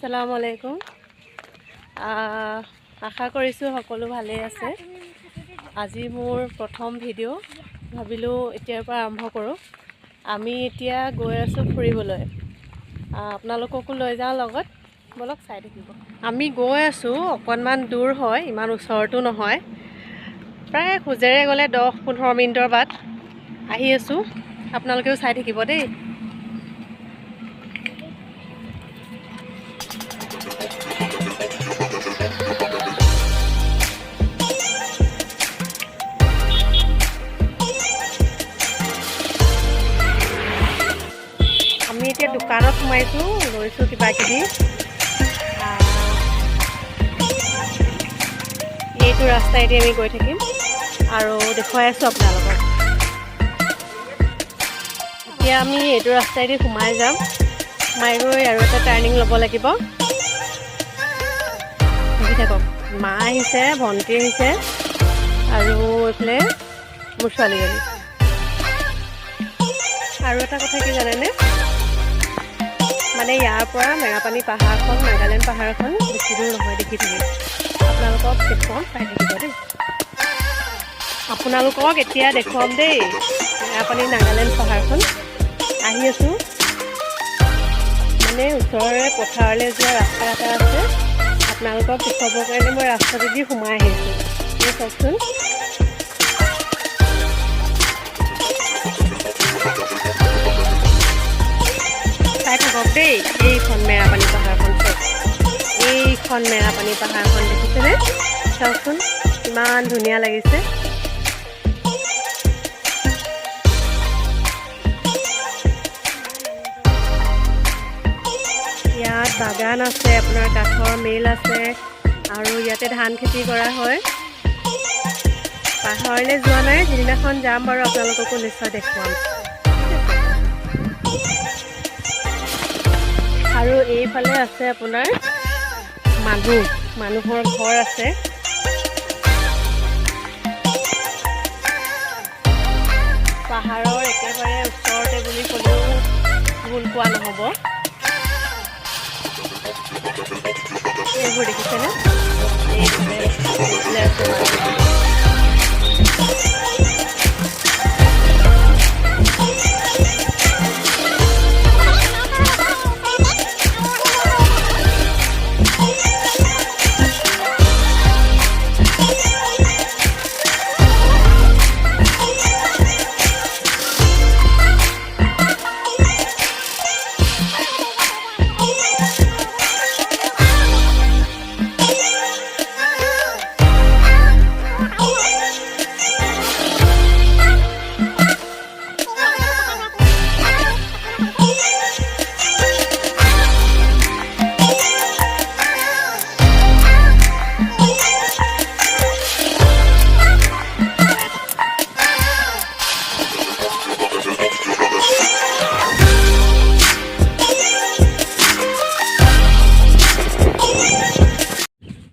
আসসালামু আলাইকুম। আশা কৰিছোঁ সকলো ভালেই আছে। আজি মোৰ প্ৰথম ভিডিঅ', ভাবিলোঁ এতিয়াৰ পৰা আৰম্ভ কৰোঁ। আমি এতিয়া গৈ আছোঁ ফুৰিবলৈ, আপোনালোককো লৈ যাওঁ লগত, বলক চাই থাকিব। আমি গৈ আছোঁ, অকণমান দূৰ হয়, ইমান ওচৰতো নহয়, প্ৰায় খোজেৰে গ'লে 10-15 মিনিটৰ বাট। আহি আছোঁ, আপোনালোকেও চাই থাকিব দেই। আমি এতিয়া দোকানত সোমাইছোঁ, লৈছোঁ কিবা কিবি। এইটো ৰাস্তাইদি আমি গৈ থাকিম আৰু দেখুৱাই আছোঁ আপোনালোকক। এতিয়া আমি এইটো ৰাস্তাইদি সোমাই যাম, সোমাই গৈ আৰু এটা টাৰ্ণিং ল'ব লাগিব। দেখি থাকক, মা আহিছে, ভণ্টি আহিছে আৰু এইফালে মোৰ ছোৱালীজনী। আৰু এটা কথা কি জানেনে, মানে ইয়াৰ পৰা মেৰাপানী পাহাৰখন, নাগালেণ্ড পাহাৰখন বেছি দূৰ নহয়, দেখি থাকিব। আপোনালোকক দেখুৱাম, চাই থাকিব দেই। আপোনালোকক এতিয়া দেখুৱাম দেই, মেৰাপানী নাগালেণ্ড পাহাৰখন। আহি আছোঁ, মানে ওচৰৰে পথাৰলৈ যোৱা ৰাস্তা এটা আছে, আপোনালোকক দেখুৱাবৰ কাৰণে মই ৰাস্তাটোদি সোমাই আহিছোঁ। এই চাওকচোন, চাই থাকক দেই। এইখন মেৰাপানী পাহাৰখন চাওক, এইখন মেৰাপানী পাহাৰখন দেখিছেনে? চাওকচোন ইমান ধুনীয়া লাগিছে। ইয়াত বাগান আছে, আপোনাৰ কাঠৰ মিল আছে আৰু ইয়াতে ধান খেতি কৰা হয়। পাহাৰলৈ যোৱা নাই, যিদিনাখন যাম বাৰু আপোনালোককো নিশ্চয় দেখুৱাম। আৰু এইফালে আছে আপোনাৰ মানুহৰ ঘৰ আছে। পাহাৰৰ একেবাৰে ওচৰতে বুলি ক'লেও ভুল কোৱা নহ'ব। এইবোৰ দেখিছেনে? এইফালে আছে।